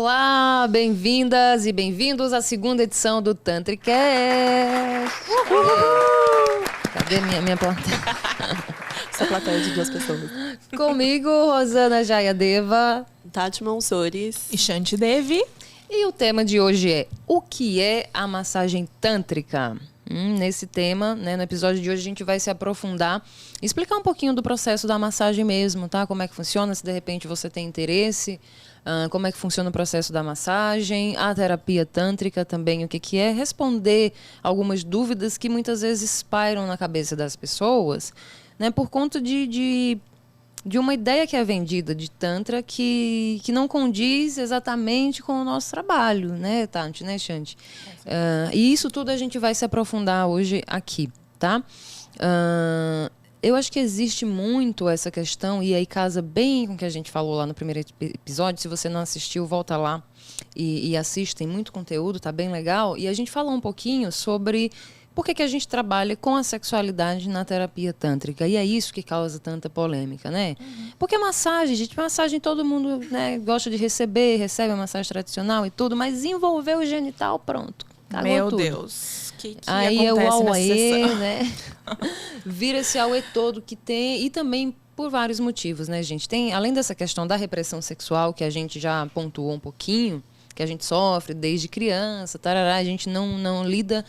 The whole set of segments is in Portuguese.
Olá, bem-vindas e bem-vindos à segunda edição do Tantricast. Cadê minha plateia? Essa plateia de 2 pessoas. Comigo, Rosana Jayadeva, Tati Monsores e Shanti Devi. E o tema de hoje é: o que é a massagem tântrica? Nesse tema, no episódio de hoje, a gente vai se aprofundar, explicar um pouquinho do processo da massagem mesmo, tá? Como é que funciona, se de repente você tem interesse, como é que funciona o processo da massagem, a terapia tântrica também, o que é, responder algumas dúvidas que muitas vezes pairam na cabeça das pessoas, né? Por conta de uma ideia que é vendida de Tantra que não condiz exatamente com o nosso trabalho, né, Tati, né, Shanti? E isso tudo a gente vai se aprofundar hoje aqui, tá? Eu acho que existe muito essa questão, e aí casa bem com o que a gente falou lá no primeiro episódio. Se você não assistiu, volta lá e assiste, tem muito conteúdo, tá bem legal. E a gente falou um pouquinho sobre por que a gente trabalha com a sexualidade na terapia tântrica. E é isso que causa tanta polêmica, né? Porque massagem, gente, massagem todo mundo, né, gosta de receber, recebe a massagem tradicional e tudo, mas envolver o genital, pronto. Meu tudo. Deus, que aí acontece é o nessa auê, sessão? né? Vira esse auê todo que tem, e também por vários motivos, né, gente? Tem, além dessa questão da repressão sexual, que a gente já pontuou um pouquinho, que a gente sofre desde criança, tarará, a gente não lida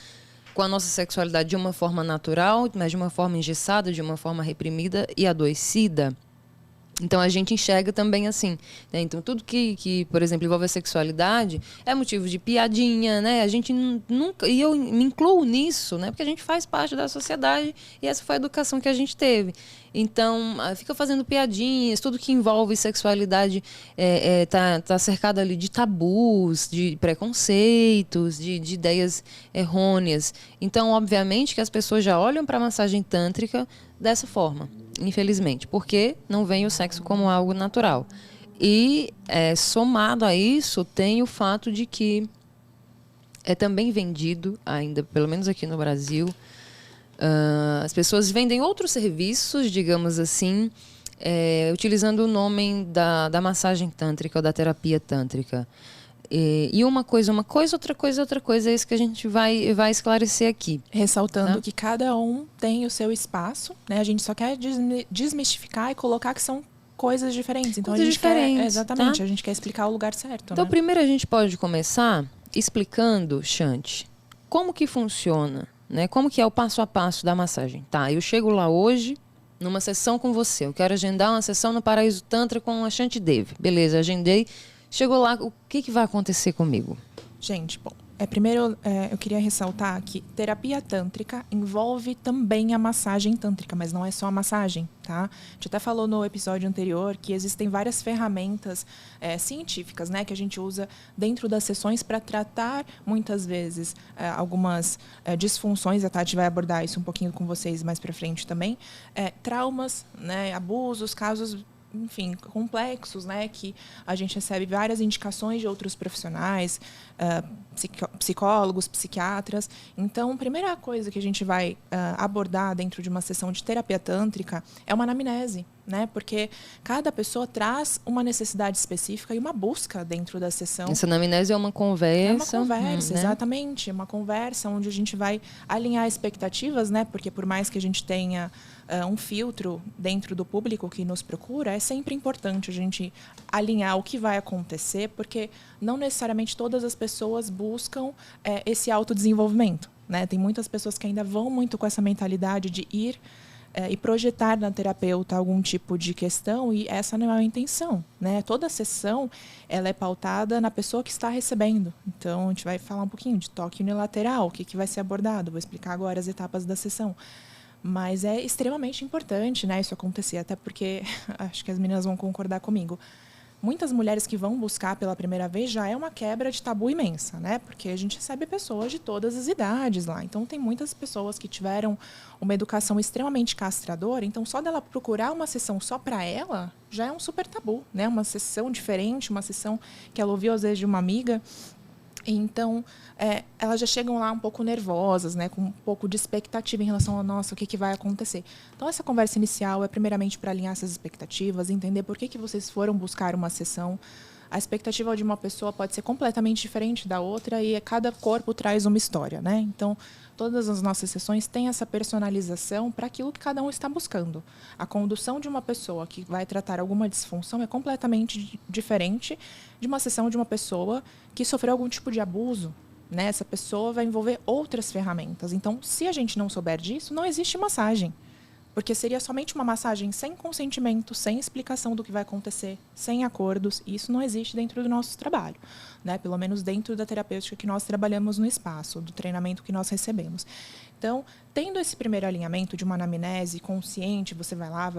com a nossa sexualidade de uma forma natural, mas de uma forma engessada, de uma forma reprimida e adoecida. Então, a gente enxerga também assim, né? Então, tudo que, por exemplo, envolve a sexualidade é motivo de piadinha, né? A gente nunca... E eu me incluo nisso, né? Porque a gente faz parte da sociedade e essa foi a educação que a gente teve. Então, fica fazendo piadinhas, tudo que envolve sexualidade tá cercado ali de tabus, de preconceitos, de ideias errôneas. Então, obviamente que as pessoas já olham para a massagem tântrica dessa forma, infelizmente, porque não vem o sexo como algo natural. E somado a isso, tem o fato de que é também vendido, ainda pelo menos aqui no Brasil, as pessoas vendem outros serviços, digamos assim, utilizando o nome da massagem tântrica ou da terapia tântrica. E uma coisa, outra coisa, é isso que a gente vai esclarecer aqui. Ressaltando tá? que cada um tem o seu espaço, né? A gente só quer desmistificar e colocar que são coisas diferentes. Então Coisas a gente diferentes, quer, exatamente, tá? a gente quer explicar o lugar certo, Então, né? primeiro a gente pode começar explicando, Shanti, como que funciona, né? Como que é o passo a passo da massagem. Tá, eu chego lá hoje, numa sessão com você. Eu quero agendar uma sessão no Paraíso Tantra com a Shanti Devi. Beleza, agendei. Chegou lá, o que vai acontecer comigo? Gente, bom, primeiro eu queria ressaltar que terapia tântrica envolve também a massagem tântrica, mas não é só a massagem, tá? A gente até falou no episódio anterior que existem várias ferramentas científicas, né, que a gente usa dentro das sessões para tratar, muitas vezes, algumas disfunções. A Tati vai abordar isso um pouquinho com vocês mais para frente também. Traumas, né, abusos, casos, enfim, complexos, né, que a gente recebe várias indicações de outros profissionais, psicólogos, psiquiatras. Então, a primeira coisa que a gente vai abordar dentro de uma sessão de terapia tântrica é uma anamnese, né, porque cada pessoa traz uma necessidade específica e uma busca dentro da sessão. Essa anamnese é uma conversa. É uma conversa, né? exatamente. Uma conversa onde a gente vai alinhar expectativas, né, porque por mais que a gente tenha um filtro dentro do público que nos procura, é sempre importante a gente alinhar o que vai acontecer, porque não necessariamente todas as pessoas buscam esse autodesenvolvimento, né? Tem muitas pessoas que ainda vão muito com essa mentalidade de ir e projetar na terapeuta algum tipo de questão, e essa não é a intenção, né? Toda a sessão ela é pautada na pessoa que está recebendo. Então, a gente vai falar um pouquinho de toque unilateral, o que vai ser abordado. Vou explicar agora as etapas da sessão. Mas é extremamente importante, né, isso acontecer, até porque acho que as meninas vão concordar comigo. Muitas mulheres que vão buscar pela primeira vez já é uma quebra de tabu imensa, né? Porque a gente recebe pessoas de todas as idades lá. Então, tem muitas pessoas que tiveram uma educação extremamente castradora. Então, só dela procurar uma sessão só para ela já é um super tabu, né? Uma sessão diferente, uma sessão que ela ouviu às vezes de uma amiga. Então, elas já chegam lá um pouco nervosas, né, com um pouco de expectativa em relação ao nossa, o que vai acontecer. Então, essa conversa inicial é primeiramente para alinhar essas expectativas, entender por que vocês foram buscar uma sessão, a expectativa de uma pessoa pode ser completamente diferente da outra e cada corpo traz uma história, né? Então, todas as nossas sessões têm essa personalização para aquilo que cada um está buscando. A condução de uma pessoa que vai tratar alguma disfunção é completamente diferente de uma sessão de uma pessoa que sofreu algum tipo de abuso, né? Essa pessoa vai envolver outras ferramentas. Então, se a gente não souber disso, não existe massagem. Porque seria somente uma massagem sem consentimento, sem explicação do que vai acontecer, sem acordos. E isso não existe dentro do nosso trabalho, né? Pelo menos dentro da terapêutica que nós trabalhamos no espaço, do treinamento que nós recebemos. Então, tendo esse primeiro alinhamento de uma anamnese consciente, você vai lá,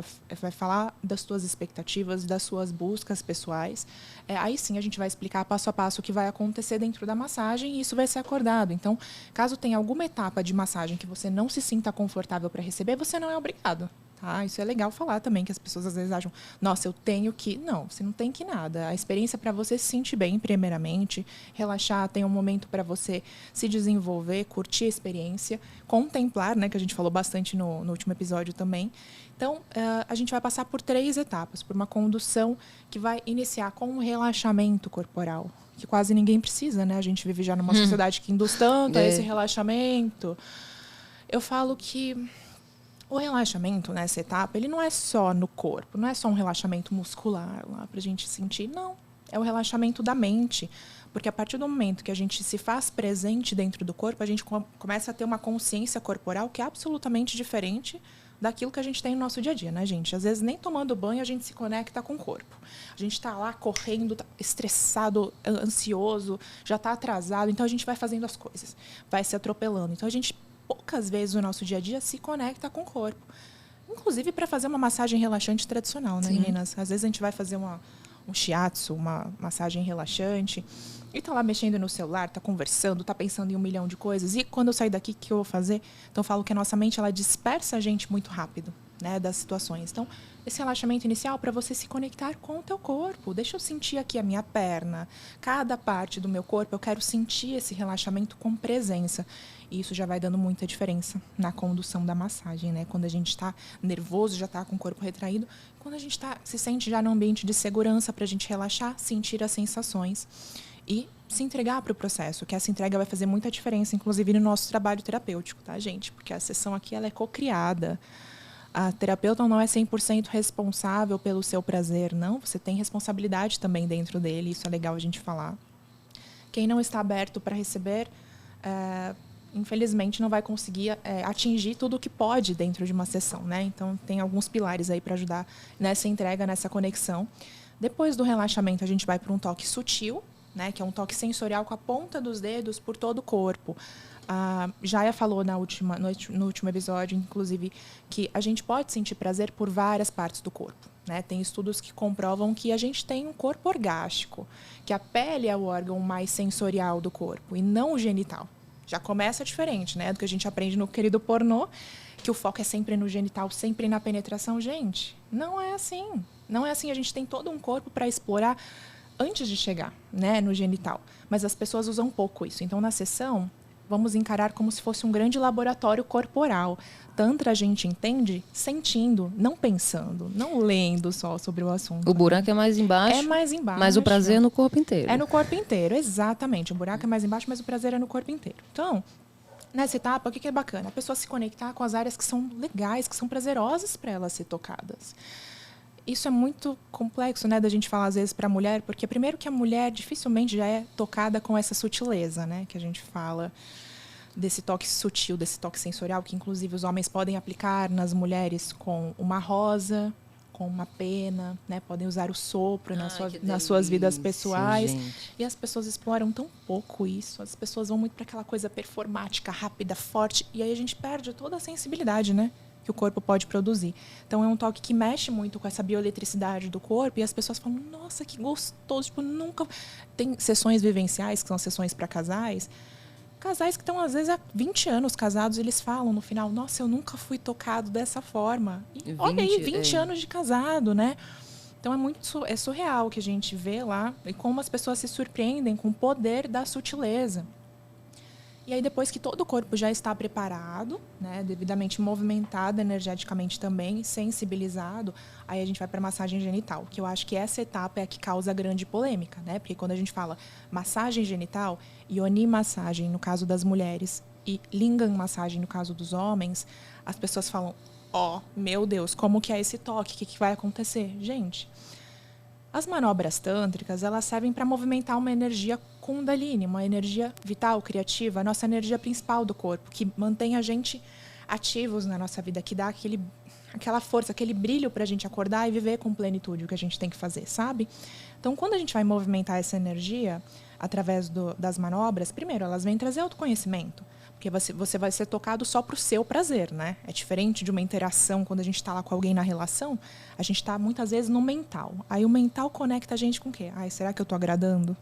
vai falar das suas expectativas, das suas buscas pessoais. Aí sim a gente vai explicar passo a passo o que vai acontecer dentro da massagem e isso vai ser acordado. Então, caso tenha alguma etapa de massagem que você não se sinta confortável para receber, você não é obrigado. Tá? Isso é legal falar também, que as pessoas às vezes acham, nossa, eu tenho que... Não, você não tem que nada. A experiência é para você se sentir bem, primeiramente, relaxar, tem um momento para você se desenvolver, curtir a experiência, contemplar, né, que a gente falou bastante no último episódio também. Então, a gente vai passar por 3 etapas, por uma condução que vai iniciar com um relaxamento corporal, que quase ninguém precisa, né? A gente vive já numa sociedade que induz tanto a esse relaxamento. Eu falo que o relaxamento nessa etapa, ele não é só no corpo, não é só um relaxamento muscular lá pra gente sentir, não. É o relaxamento da mente, porque a partir do momento que a gente se faz presente dentro do corpo, a gente começa a ter uma consciência corporal que é absolutamente diferente daquilo que a gente tem no nosso dia a dia, né, gente? Às vezes, nem tomando banho, a gente se conecta com o corpo. A gente está lá correndo, tá estressado, ansioso, já está atrasado, então a gente vai fazendo as coisas, vai se atropelando. Então, a gente, poucas vezes no nosso dia a dia, se conecta com o corpo. Inclusive para fazer uma massagem relaxante tradicional, né, Sim. meninas? Às vezes a gente vai fazer um shiatsu, uma massagem relaxante, e tá lá mexendo no celular, tá conversando, tá pensando em 1 milhão de coisas. E quando eu sair daqui, o que eu vou fazer? Então, eu falo que a nossa mente, ela dispersa a gente muito rápido, né, das situações. Então, esse relaxamento inicial para você se conectar com o teu corpo. Deixa eu sentir aqui a minha perna. Cada parte do meu corpo, eu quero sentir esse relaxamento com presença. E isso já vai dando muita diferença na condução da massagem, né? Quando a gente está nervoso, já está com o corpo retraído. Quando a gente se sente já num ambiente de segurança para a gente relaxar, sentir as sensações e se entregar para o processo, que essa entrega vai fazer muita diferença, inclusive no nosso trabalho terapêutico, tá, gente? Porque a sessão aqui, ela é cocriada. A terapeuta não é 100% responsável pelo seu prazer, não. Você tem responsabilidade também dentro dele, isso é legal a gente falar. Quem não está aberto para receber, infelizmente, não vai conseguir atingir tudo o que pode dentro de uma sessão, né? Então, tem alguns pilares aí para ajudar nessa entrega, nessa conexão. Depois do relaxamento, a gente vai para um toque sutil, né? Que é um toque sensorial com a ponta dos dedos por todo o corpo. A Jaya falou no último episódio, inclusive, que a gente pode sentir prazer por várias partes do corpo, né? Tem estudos que comprovam que a gente tem um corpo orgástico, que a pele é o órgão mais sensorial do corpo e não o genital. Já começa diferente, né? Do que a gente aprende no querido pornô, que o foco é sempre no genital, sempre na penetração. Gente, não é assim. Não é assim. A gente tem todo um corpo para explorar antes de chegar, né, no genital. Mas as pessoas usam pouco isso. Então, na sessão, vamos encarar como se fosse um grande laboratório corporal. Tantra a gente entende sentindo, não pensando, não lendo só sobre o assunto. O buraco é mais embaixo. É mais embaixo. Mas o prazer é no corpo inteiro. É no corpo inteiro, exatamente. O buraco é mais embaixo, mas o prazer é no corpo inteiro. Então, nessa etapa, o que é bacana? A pessoa se conectar com as áreas que são legais, que são prazerosas para elas ser tocadas. Isso é muito complexo, né, da gente falar às vezes para a mulher, porque primeiro que a mulher dificilmente já é tocada com essa sutileza, né, que a gente fala desse toque sutil, desse toque sensorial, que inclusive os homens podem aplicar nas mulheres com uma rosa, com uma pena, né, podem usar o sopro nas suas vidas pessoais. Gente. E as pessoas exploram tão pouco isso, as pessoas vão muito para aquela coisa performática, rápida, forte, e aí a gente perde toda a sensibilidade, né, que o corpo pode produzir. Então, é um toque que mexe muito com essa bioeletricidade do corpo e as pessoas falam, nossa, que gostoso, tipo, nunca... Tem sessões vivenciais, que são sessões para casais que estão, às vezes, há 20 anos casados, eles falam no final, nossa, eu nunca fui tocado dessa forma. E olha aí, 20 anos de casado, né? Então, é surreal o que a gente vê lá e como as pessoas se surpreendem com o poder da sutileza. E aí, depois que todo o corpo já está preparado, né, devidamente movimentado energeticamente também, sensibilizado, aí a gente vai para a massagem genital, que eu acho que essa etapa é a que causa grande polêmica, né? Porque quando a gente fala massagem genital, yoni massagem no caso das mulheres e lingam massagem no caso dos homens, as pessoas falam, meu Deus, como que é esse toque? O que vai acontecer? Gente, as manobras tântricas, elas servem para movimentar uma energia Kundalini, uma energia vital, criativa, a nossa energia principal do corpo, que mantém a gente ativos na nossa vida, que dá aquela força, aquele brilho para a gente acordar e viver com plenitude o que a gente tem que fazer, sabe? Então, quando a gente vai movimentar essa energia através das manobras, primeiro, elas vêm trazer autoconhecimento. Porque você vai ser tocado só para o seu prazer, né? É diferente de uma interação, quando a gente está lá com alguém na relação, a gente está muitas vezes no mental. Aí o mental conecta a gente com o quê? Ai, será que eu estou agradando?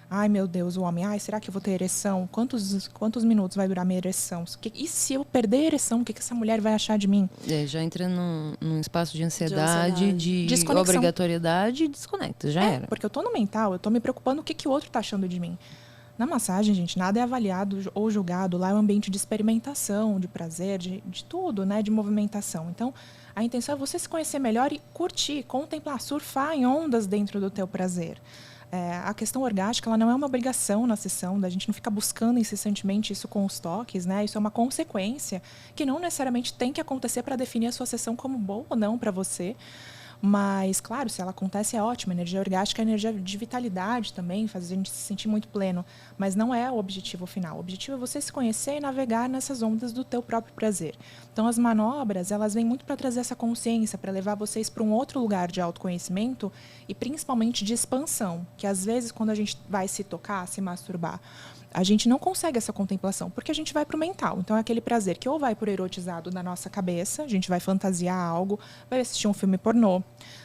Ai, meu Deus, o homem. Ai, será que eu vou ter ereção? Quantos minutos vai durar minha ereção? E se eu perder a ereção, o que essa mulher vai achar de mim? Já entra num espaço de ansiedade, de obrigatoriedade e desconecta, já era. Porque eu estou no mental, eu estou me preocupando o que o outro está achando de mim. Na massagem, gente, nada é avaliado ou julgado. Lá é um ambiente de experimentação, de prazer, de tudo, né? De movimentação. Então, a intenção é você se conhecer melhor e curtir, contemplar, surfar em ondas dentro do teu prazer. A questão orgástica, ela não é uma obrigação na sessão, a gente não fica buscando incessantemente isso com os toques, né? Isso é uma consequência que não necessariamente tem que acontecer para definir a sua sessão como boa ou não para você. Mas, claro, se ela acontece é ótimo. A energia orgástica é energia de vitalidade também, faz a gente se sentir muito pleno. Mas não é o objetivo final. O objetivo é você se conhecer e navegar nessas ondas do teu próprio prazer. Então, as manobras, elas vêm muito para trazer essa consciência, para levar vocês para um outro lugar de autoconhecimento e principalmente de expansão. Que às vezes, quando a gente vai se tocar, se masturbar, a gente não consegue essa contemplação, porque a gente vai para o mental. Então, é aquele prazer que ou vai por erotizado na nossa cabeça, a gente vai fantasiar algo, vai assistir um filme pornô,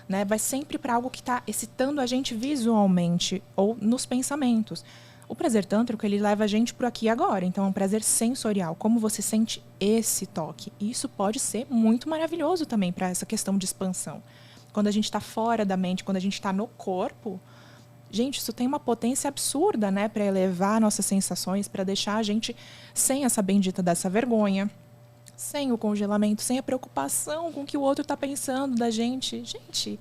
né? Vai sempre para algo que está excitando a gente visualmente ou nos pensamentos. O prazer tântrico, ele leva a gente para o aqui e agora. Então, é um prazer sensorial. Como você sente esse toque? E isso pode ser muito maravilhoso também para essa questão de expansão. Quando a gente está fora da mente, quando a gente está no corpo... Gente, isso tem uma potência absurda, né? Para elevar nossas sensações, para deixar a gente sem essa bendita dessa vergonha, sem o congelamento, sem a preocupação com o que o outro está pensando da gente. Gente,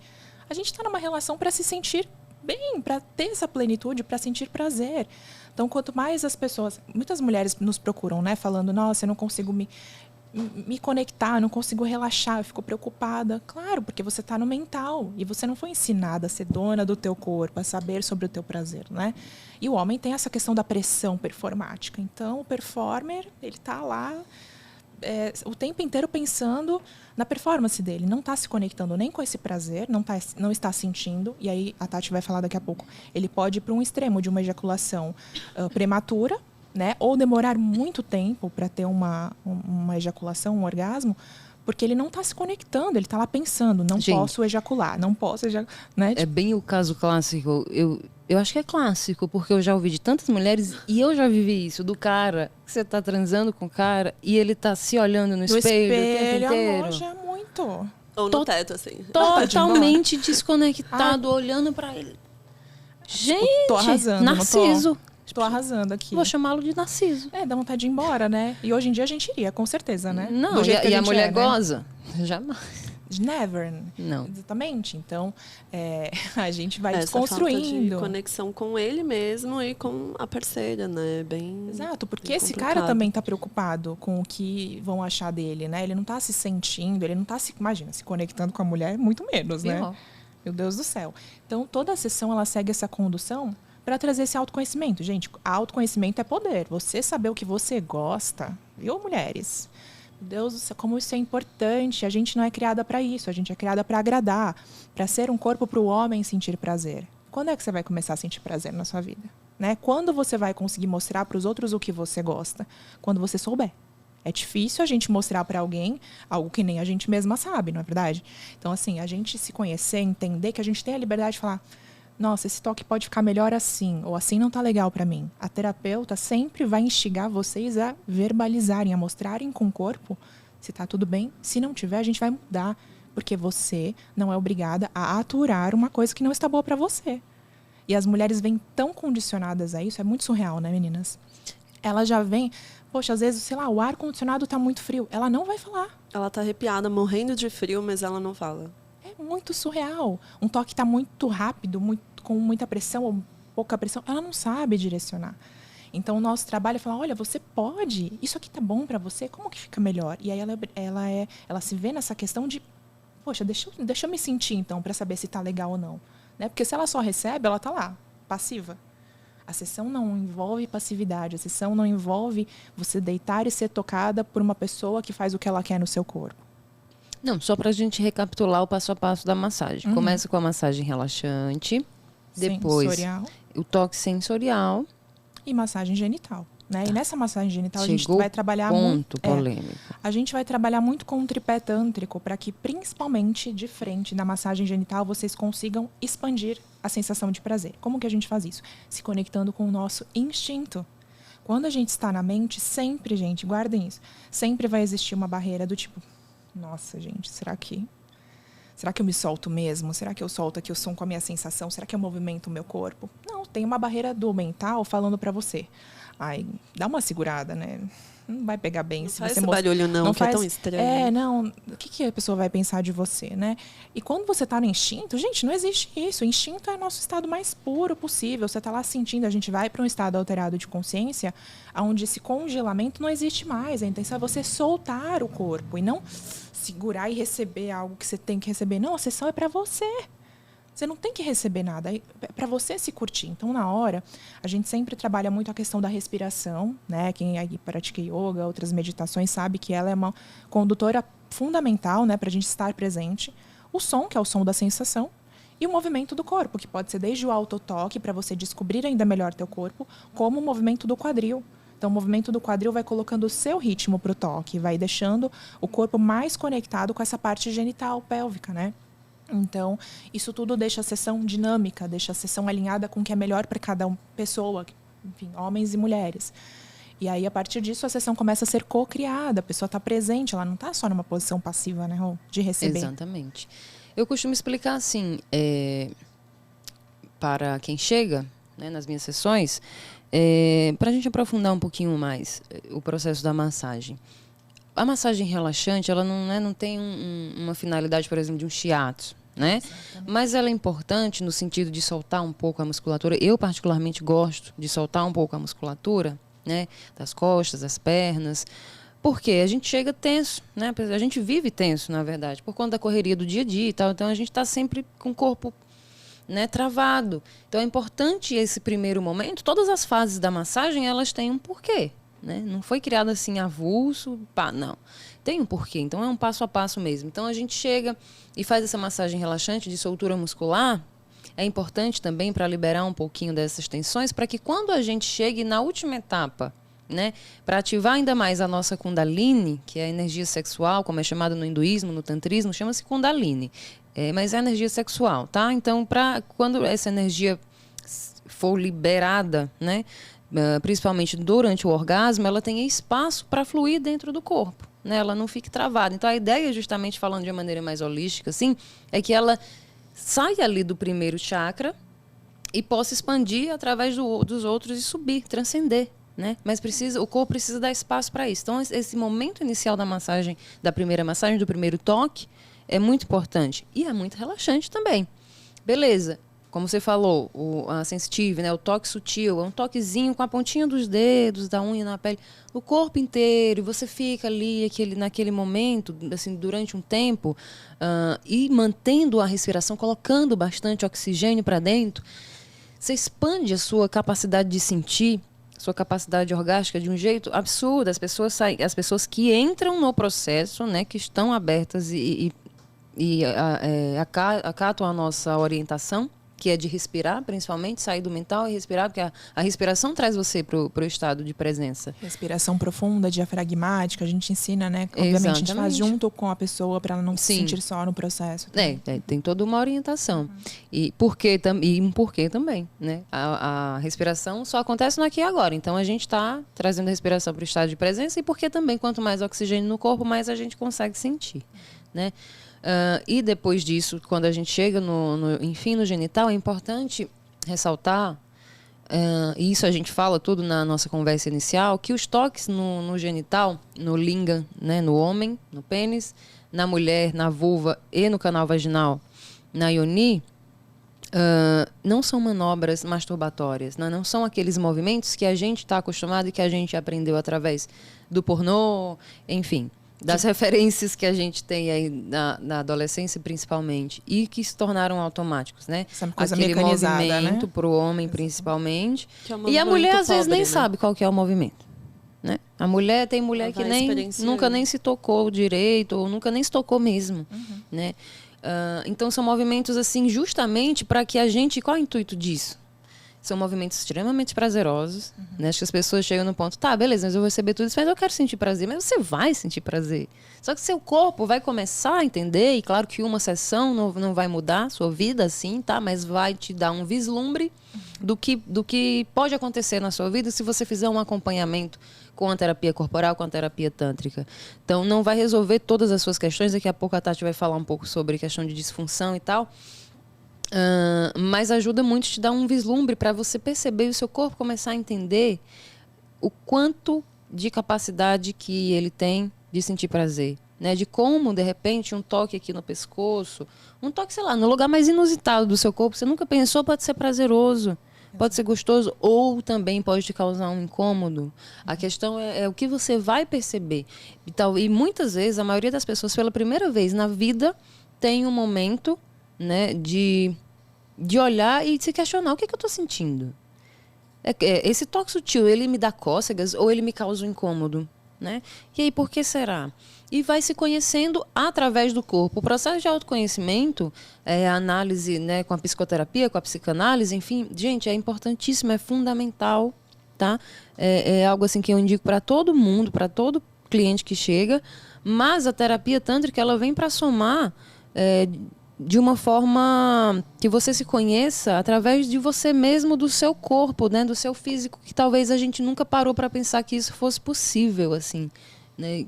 a gente está numa relação para se sentir bem, para ter essa plenitude, para sentir prazer. Então, quanto mais as pessoas... Muitas mulheres nos procuram, né? Falando, nossa, eu não consigo me conectar, não consigo relaxar, eu fico preocupada. Claro, porque você está no mental e você não foi ensinada a ser dona do teu corpo, a saber sobre o teu prazer, né? E o homem tem essa questão da pressão performática. Então, o performer, ele está lá o tempo inteiro pensando na performance dele. Não está se conectando nem com esse prazer, não está sentindo. E aí, a Tati vai falar daqui a pouco. Ele pode ir para um extremo de uma ejaculação prematura, né? Ou demorar muito tempo para ter uma ejaculação, um orgasmo, porque ele não está se conectando, ele está lá pensando, posso ejacular, não posso ejacular. Né? É bem o caso clássico. Eu acho que é clássico, porque eu já ouvi de tantas mulheres e eu já vivi isso, do cara que você tá transando com o cara e ele tá se olhando no espelho o tempo inteiro. Amor, já é muito. Ou no teto, assim. Totalmente desconectado, olhando para ele. Gente, tô arrasando, Narciso. Tô arrasando aqui. Vou chamá-lo de Narciso. Dá vontade de ir embora, né? E hoje em dia a gente iria, com certeza, né? Não, e a mulher goza? Jamais. Never. Não. Exatamente. Então, a gente vai desconstruindo. desconstruindo. Falta de conexão com ele mesmo e com a parceira, né? Exato, porque esse cara também tá preocupado com o que vão achar dele, né? Ele não tá se sentindo, ele não tá imagina, se conectando com a mulher, muito menos, né? Meu Deus do céu. Então, toda a sessão, ela segue essa condução para trazer esse autoconhecimento. Gente, autoconhecimento é poder. Você saber o que você gosta, viu, mulheres? Meu Deus do céu, como isso é importante. A gente não é criada para isso. A gente é criada para agradar, para ser um corpo para o homem sentir prazer. Quando é que você vai começar a sentir prazer na sua vida? Né? Quando você vai conseguir mostrar para os outros o que você gosta? Quando você souber. É difícil a gente mostrar para alguém algo que nem a gente mesma sabe, não é verdade? Então, assim, a gente se conhecer, entender que a gente tem a liberdade de falar: nossa, esse toque pode ficar melhor assim, ou assim não tá legal para mim. A terapeuta sempre vai instigar vocês a verbalizarem, a mostrarem com o corpo se tá tudo bem. Se não tiver, a gente vai mudar, porque você não é obrigada a aturar uma coisa que não está boa para você. E as mulheres vêm tão condicionadas a isso, é muito surreal, né, meninas? ela já vem... Poxa, às vezes, sei lá, o ar-condicionado está muito frio. Ela não vai falar. Ela tá arrepiada, morrendo de frio, mas ela não fala. É muito surreal. Um toque está muito rápido, com muita pressão ou pouca pressão. Ela não sabe direcionar. Então, o nosso trabalho é falar, olha, você pode. Isso aqui tá bom para você. Como que fica melhor? E aí ela se vê nessa questão de, poxa, deixa eu me sentir, então, para saber se tá legal ou não. Né? Porque se ela só recebe, ela tá lá, passiva. A sessão não envolve passividade. A sessão não envolve você deitar e ser tocada por uma pessoa que faz o que ela quer no seu corpo. Não, só para a gente recapitular o passo a passo da massagem. Começa com a massagem relaxante, depois sensorial. O toque sensorial. E massagem genital. Né? E nessa massagem genital Chegou a gente vai trabalhar ponto polêmico. A gente vai trabalhar muito com o tripé tântrico para que, principalmente de frente na massagem genital, vocês consigam expandir a sensação de prazer. Como que a gente faz isso? Se conectando com o nosso instinto. Quando a gente está na mente, sempre, gente, guardem isso, sempre vai existir uma barreira do tipo, nossa, gente, será que eu me solto mesmo? Será que eu solto aqui o som com a minha sensação? Será que eu movimento o meu corpo? Não, tem uma barreira do mental falando para você. Ai, dá uma segurada, né? Não vai pegar bem. Não se faz você esse barulho não, que faz... é tão estranho. Não. O que a pessoa vai pensar de você, né? E quando você tá no instinto, gente, não existe isso. O instinto é nosso estado mais puro possível. Você tá lá sentindo, a gente vai para um estado alterado de consciência, onde esse congelamento não existe mais. A intenção é você soltar o corpo e não segurar e receber algo que você tem que receber. Não, a sessão é para você. Você não tem que receber nada, é para você se curtir. Então, na hora, a gente sempre trabalha muito a questão da respiração, né? Quem aí pratica yoga, outras meditações, sabe que ela é uma condutora fundamental, né, para a gente estar presente. O som, que é o som da sensação, e o movimento do corpo, que pode ser desde o autotoque, para você descobrir ainda melhor teu corpo, como o movimento do quadril. Então, o movimento do quadril vai colocando o seu ritmo para o toque, vai deixando o corpo mais conectado com essa parte genital, pélvica, né? Então, isso tudo deixa a sessão dinâmica, deixa a sessão alinhada com o que é melhor para cada pessoa, enfim, homens e mulheres. E aí, a partir disso, a sessão começa a ser co-criada, a pessoa está presente, ela não está só numa posição passiva, né, Rô, de receber. Exatamente. Eu costumo explicar assim, para quem chega, né, nas minhas sessões, para a gente aprofundar um pouquinho mais o processo da massagem. A massagem relaxante, ela não tem uma finalidade, por exemplo, de um shiatsu, né? Mas ela é importante no sentido de soltar um pouco a musculatura. Eu, particularmente, gosto de soltar um pouco a musculatura, né? Das costas, das pernas. Porque a gente chega tenso, né? A gente vive tenso, na verdade, por conta da correria do dia a dia e tal. Então, a gente está sempre com o corpo, né, travado. Então, é importante esse primeiro momento. Todas as fases da massagem, elas têm um porquê. Né? Não foi criado assim avulso, pá, não. Tem um porquê, então é um passo a passo mesmo. Então a gente chega e faz essa massagem relaxante de soltura muscular. É importante também para liberar um pouquinho dessas tensões, para que quando a gente chegue na última etapa, né, para ativar ainda mais a nossa Kundalini, que é a energia sexual, como é chamada no hinduísmo, no tantrismo, chama-se Kundalini. Mas é a energia sexual, tá? Então, quando essa energia for liberada, né, principalmente durante o orgasmo, ela tem espaço para fluir dentro do corpo, né? Ela não fique travada. Então, a ideia, justamente falando de uma maneira mais holística, assim, é que ela saia ali do primeiro chakra e possa expandir através dos outros e subir, transcender, né? Mas o corpo precisa dar espaço para isso. Então, esse momento inicial da massagem, da primeira massagem, do primeiro toque, é muito importante. E é muito relaxante também. Beleza. Como você falou, a sensitive, né, o toque sutil, é um toquezinho com a pontinha dos dedos, da unha na pele, o corpo inteiro, e você fica ali naquele momento, assim, durante um tempo, e mantendo a respiração, colocando bastante oxigênio para dentro, você expande a sua capacidade de sentir, sua capacidade orgástica de um jeito absurdo. As pessoas que entram no processo, né, que estão abertas e acatam a nossa orientação, que é de respirar, principalmente, sair do mental e respirar, porque a respiração traz você para o estado de presença. Respiração profunda, diafragmática, a gente ensina, né? Obviamente, exatamente. A gente faz junto com a pessoa para ela não se sentir só no processo. Tem toda uma orientação. E um porquê também, né? A respiração só acontece no aqui e agora. Então, a gente está trazendo a respiração para o estado de presença e porque também, quanto mais oxigênio no corpo, mais a gente consegue sentir, né? E depois disso, quando a gente chega enfim, no genital, é importante ressaltar e isso a gente fala tudo na nossa conversa inicial, que os toques no genital, no lingam, né, no homem, no pênis, na mulher, na vulva e no canal vaginal, na yoni, não são manobras masturbatórias, né? Não são aqueles movimentos que a gente está acostumado e que a gente aprendeu através do pornô, enfim, das referências que a gente tem aí na adolescência principalmente e que se tornaram automáticos, né? Essa coisa aquele mecanizada, movimento, né? para o homem principalmente, Que é um e a movimento mulher às vezes pobre, nem né? sabe qual que é o movimento, né? A mulher tem mulher Ela que vai nem experienciando. nunca nem se tocou direito ou nunca nem se tocou mesmo, né? Então são movimentos assim justamente para que a gente, qual é o intuito disso? São movimentos extremamente prazerosos, né? Acho que as pessoas chegam no ponto, tá, beleza, mas eu vou receber tudo isso, mas eu quero sentir prazer. Mas você vai sentir prazer. Só que seu corpo vai começar a entender, e claro que uma sessão não vai mudar a sua vida, assim, tá? Mas vai te dar um vislumbre do que pode acontecer na sua vida se você fizer um acompanhamento com a terapia corporal, com a terapia tântrica. Então, não vai resolver todas as suas questões. Daqui a pouco a Tati vai falar um pouco sobre questão de disfunção e tal. Mas ajuda muito a te dar um vislumbre para você perceber e o seu corpo começar a entender o quanto de capacidade que ele tem de sentir prazer, né? De como, de repente, um toque aqui no pescoço, um toque, sei lá, no lugar mais inusitado do seu corpo, você nunca pensou, pode ser prazeroso, pode ser gostoso, ou também pode te causar um incômodo. A questão é o que você vai perceber. E muitas vezes, a maioria das pessoas, pela primeira vez na vida, tem um momento, né, de olhar e se questionar o que eu estou sentindo. Esse toque sutil, ele me dá cócegas ou ele me causa um incômodo, né? E aí, por que será? E vai se conhecendo através do corpo. O processo de autoconhecimento, a análise, né, com a psicoterapia, com a psicanálise, enfim, gente, é importantíssimo, é fundamental, tá? É algo assim que eu indico para todo mundo, para todo cliente que chega, mas a terapia tântrica, ela vem para somar de uma forma que você se conheça através de você mesmo, do seu corpo, né, do seu físico, que talvez a gente nunca parou para pensar que isso fosse possível, assim, né?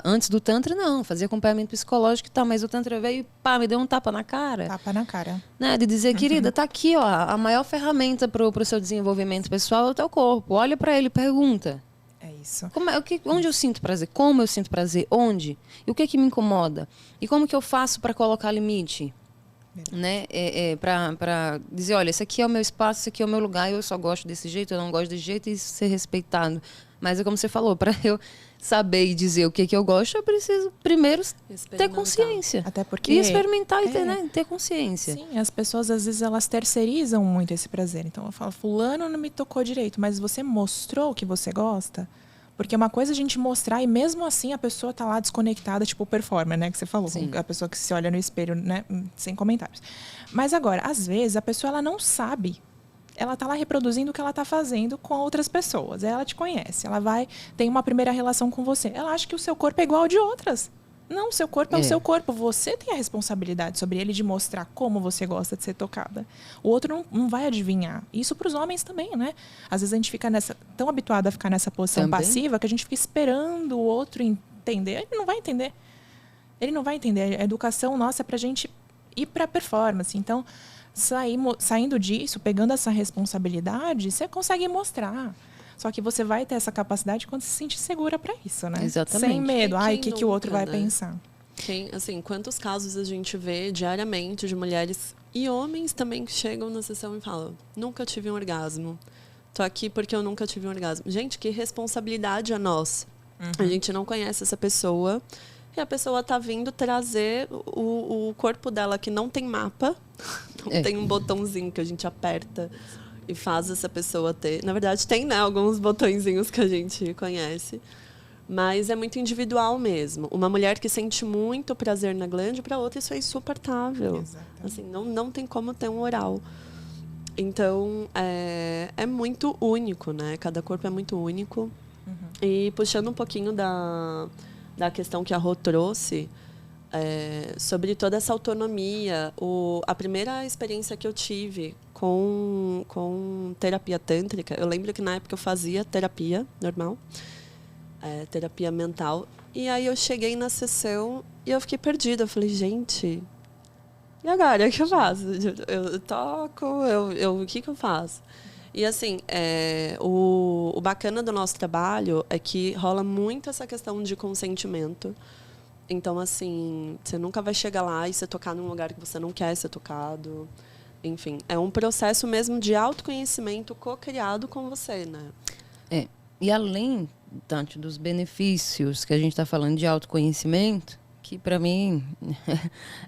Antes do Tantra, não, fazia acompanhamento psicológico e tal, mas o Tantra veio e pá, me deu um tapa na cara. Tapa na cara. Né, de dizer, querida, tá aqui, ó, a maior ferramenta pro seu desenvolvimento pessoal é o teu corpo. Olha para ele e pergunta. É isso. Onde eu sinto prazer? Como eu sinto prazer? Onde? E o que me incomoda? E como que eu faço para colocar limite? Né? Para dizer, olha, esse aqui é o meu espaço, esse aqui é o meu lugar, eu só gosto desse jeito, eu não gosto desse jeito, e ser respeitado. Mas é como você falou, para eu saber e dizer o que eu gosto, eu preciso primeiro ter consciência. Até porque... E experimentar e ter consciência. Sim, as pessoas, às vezes, elas terceirizam muito esse prazer. Então, eu falo, fulano não me tocou direito, mas você mostrou que você gosta? Porque uma coisa é a gente mostrar e mesmo assim a pessoa tá lá desconectada, tipo o performer, né? Que você falou, Sim. A pessoa que se olha no espelho, né? Sem comentários. Mas agora, às vezes, a pessoa ela não sabe. Ela tá lá reproduzindo o que ela tá fazendo com outras pessoas. Ela te conhece, ela tem uma primeira relação com você. Ela acha que o seu corpo é igual ao de outras. Não, o seu corpo é o seu corpo. Você tem a responsabilidade sobre ele de mostrar como você gosta de ser tocada. O outro não vai adivinhar. Isso para os homens também, né? Às vezes a gente fica tão habituado a ficar nessa posição passiva que a gente fica esperando o outro entender. Ele não vai entender. Ele não vai entender. A educação nossa é para a gente ir para a performance. Então, saindo disso, pegando essa responsabilidade, você consegue mostrar. Só que você vai ter essa capacidade quando se sente segura para isso, né? Exatamente. Sem medo. E Ai, o que o outro vai né? pensar? Assim, quantos casos a gente vê diariamente de mulheres e homens também que chegam na sessão e falam, nunca tive um orgasmo. Tô aqui porque eu nunca tive um orgasmo. Gente, que responsabilidade é nossa. A gente não conhece essa pessoa e a pessoa tá vindo trazer o corpo dela que não tem mapa. Não tem um botãozinho que a gente aperta e faz essa pessoa ter. Na verdade, tem, né, alguns botõezinhos que a gente conhece. Mas é muito individual mesmo. Uma mulher que sente muito prazer na glande, para outra isso é insuportável. Exatamente. Assim, não tem como ter um oral. Então, é muito único, né? Cada corpo é muito único. E puxando um pouquinho da questão que a Rô trouxe, sobre toda essa autonomia. A primeira experiência que eu tive com terapia tântrica, eu lembro que na época eu fazia terapia normal, terapia mental, e aí eu cheguei na sessão e eu fiquei perdida. Eu falei, gente, e agora? O que eu faço? Eu toco, o que eu faço? E assim, o bacana do nosso trabalho é que rola muito essa questão de consentimento. Então, assim, você nunca vai chegar lá e ser tocar num lugar que você não quer ser tocado. Enfim, é um processo mesmo de autoconhecimento co-criado com você, né? E além, tanto dos benefícios que a gente está falando de autoconhecimento, que para mim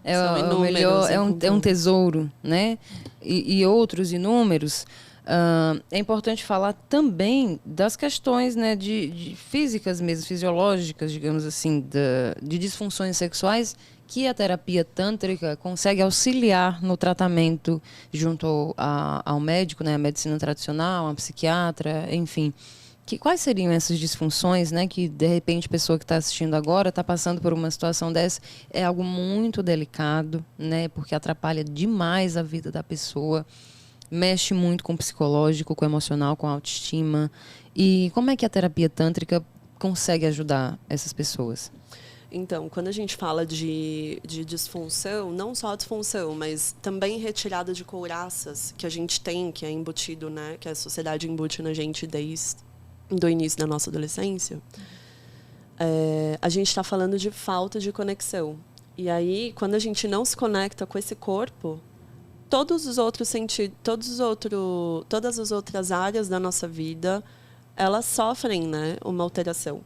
é o melhor, é um tesouro, né? E outros inúmeros. É importante falar também das questões, né, de físicas mesmo, fisiológicas, digamos assim, de disfunções sexuais, que a terapia tântrica consegue auxiliar no tratamento junto ao médico, né, a medicina tradicional, a psiquiatra, enfim. Quais seriam essas disfunções, né, que de repente a pessoa que está assistindo agora está passando por uma situação dessa? É algo muito delicado, né, porque atrapalha demais a vida da pessoa. Mexe muito com o psicológico, com o emocional, com a autoestima. E como é que a terapia tântrica consegue ajudar essas pessoas? Então, quando a gente fala de disfunção, não só disfunção, mas também retirada de couraças que a gente tem, que é embutido, né, que a sociedade embute na gente desde o início da nossa adolescência, a gente está falando de falta de conexão. E aí, quando a gente não se conecta com esse corpo, todos os outros sentidos, todas as outras áreas da nossa vida, elas sofrem, né, uma alteração.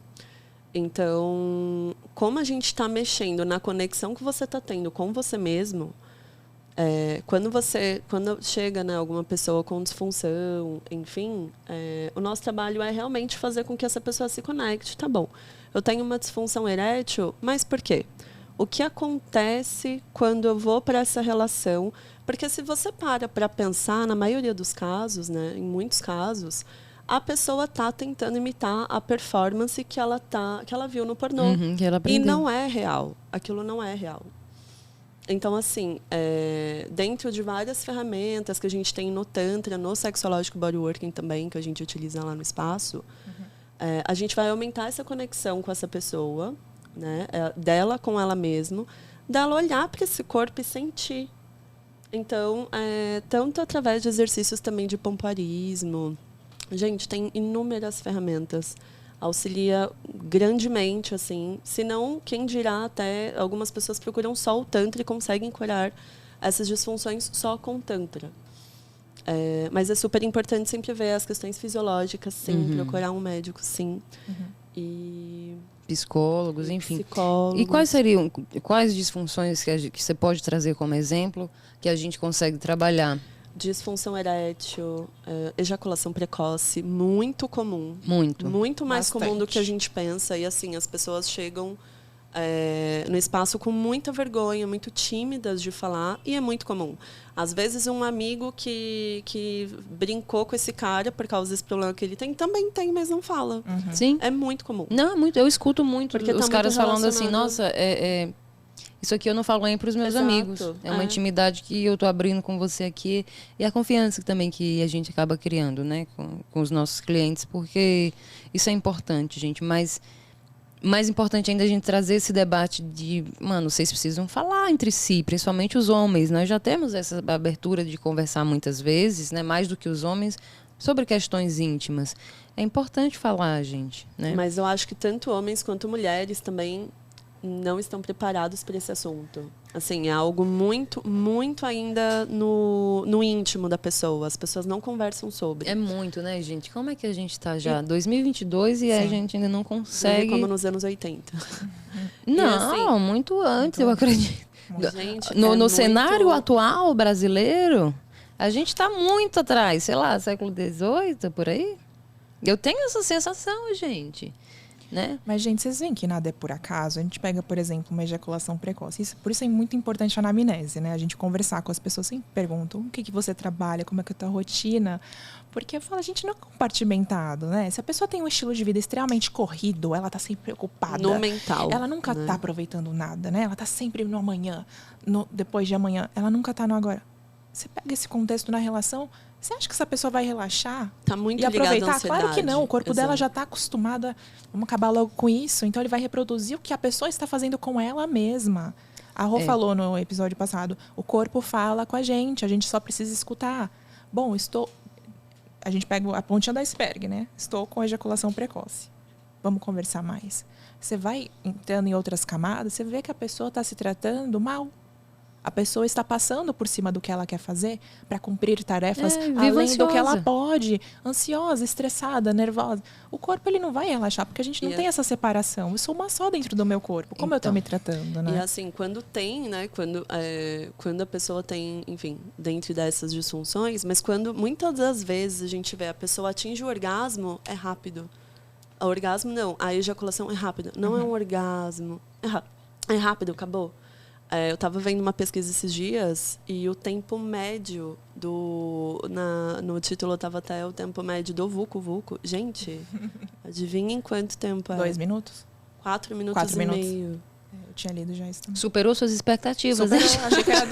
Então, como a gente está mexendo na conexão que você está tendo com você mesmo, quando chega, né, alguma pessoa com disfunção, enfim, o nosso trabalho é realmente fazer com que essa pessoa se conecte. Tá bom, eu tenho uma disfunção erétil, mas por quê? O que acontece quando eu vou para essa relação? Porque se você para pensar, na maioria dos casos, né, em muitos casos, a pessoa está tentando imitar a performance que ela viu no pornô. Que ela aprendeu. E não é real. Aquilo não é real. Então, assim, dentro de várias ferramentas que a gente tem no Tantra, no Sexológico Bodyworking também, que a gente utiliza lá no espaço, a gente vai aumentar essa conexão com essa pessoa, né, dela com ela mesma, dela olhar para esse corpo e sentir. Então, tanto através de exercícios também de pompoarismo, gente, tem inúmeras ferramentas, auxilia grandemente, assim. Se não, quem dirá, até algumas pessoas procuram só o Tantra e conseguem curar essas disfunções só com Tantra. Mas é super importante sempre ver as questões fisiológicas, sim, procurar um médico, sim. E psicólogos, enfim. Psicólogos. E quais disfunções que você pode trazer como exemplo que a gente consegue trabalhar? Disfunção erétil, ejaculação precoce, muito comum. Muito mais Bastante. comum do que a gente pensa. E assim, as pessoas chegam no espaço com muita vergonha, muito tímidas de falar, e é muito comum. Às vezes, um amigo que brincou com esse cara por causa desse problema que ele tem, também tem, mas não fala. Sim. É muito comum. Não, eu escuto muito Porque os tá caras muito falando assim, relacionado. nossa, isso aqui eu não falo nem para os meus Exato, amigos. É uma intimidade que eu estou abrindo com você aqui. E a confiança também que a gente acaba criando, né, com os nossos clientes, porque isso é importante, gente. Mas mais importante ainda a gente trazer esse debate de, vocês precisam falar entre si, principalmente os homens. Nós já temos essa abertura de conversar muitas vezes, né, mais do que os homens, sobre questões íntimas. É importante falar, gente, né? Mas eu acho que tanto homens quanto mulheres também não estão preparados para esse assunto. Assim, é algo muito, muito ainda no íntimo da pessoa. As pessoas não conversam sobre. É muito, né, gente? Como é que a gente está já? 2022 e a gente ainda não consegue... Como nos anos 80. Não, assim, muito antes, eu acredito. Gente, No cenário atual brasileiro, a gente está muito atrás. Sei lá, século XVIII, por aí. Eu tenho essa sensação, gente. Né? Mas, gente, vocês veem que nada é por acaso? A gente pega, por exemplo, uma ejaculação precoce. Por isso é muito importante a anamnese, né? A gente conversar com as pessoas, sempre perguntam o que você trabalha, como é que é a tua rotina. Porque eu falo, a gente não é compartimentado, né? Se a pessoa tem um estilo de vida extremamente corrido, ela tá sempre preocupada. No mental. Ela nunca tá aproveitando nada, né? Ela tá sempre no amanhã, depois de amanhã. Ela nunca tá no agora. Você pega esse contexto na relação... Você acha que essa pessoa vai relaxar? Tá muito e aproveitar? ligado à ansiedade. Claro que não. O corpo Exato. dela já está acostumada. Vamos acabar logo com isso. Então, ele vai reproduzir o que a pessoa está fazendo com ela mesma. A Rô falou no episódio passado. O corpo fala com a gente só precisa escutar. Bom, a gente pega a pontinha do iceberg, né? Estou com ejaculação precoce. Vamos conversar mais. Você vai entrando em outras camadas, você vê que a pessoa está se tratando mal. A pessoa está passando por cima do que ela quer fazer para cumprir tarefas além do que ela pode. Ansiosa, estressada, nervosa. O corpo ele não vai relaxar, porque a gente não tem essa separação. Eu sou uma só dentro do meu corpo. Como eu estou me tratando, né? E assim, quando tem, né? Quando a pessoa tem, enfim, dentro dessas disfunções, mas quando muitas das vezes a gente vê a pessoa atinge o orgasmo, é rápido. O orgasmo não, a ejaculação é rápido. Não é um orgasmo. É rápido, acabou. Eu estava vendo uma pesquisa esses dias e o tempo médio no título estava até o tempo médio do Vucu. Gente, adivinhem quanto tempo é? 2 minutos? 4 minutos e meio. Eu tinha lido já isso também. Superou suas expectativas, Superou, achei que era...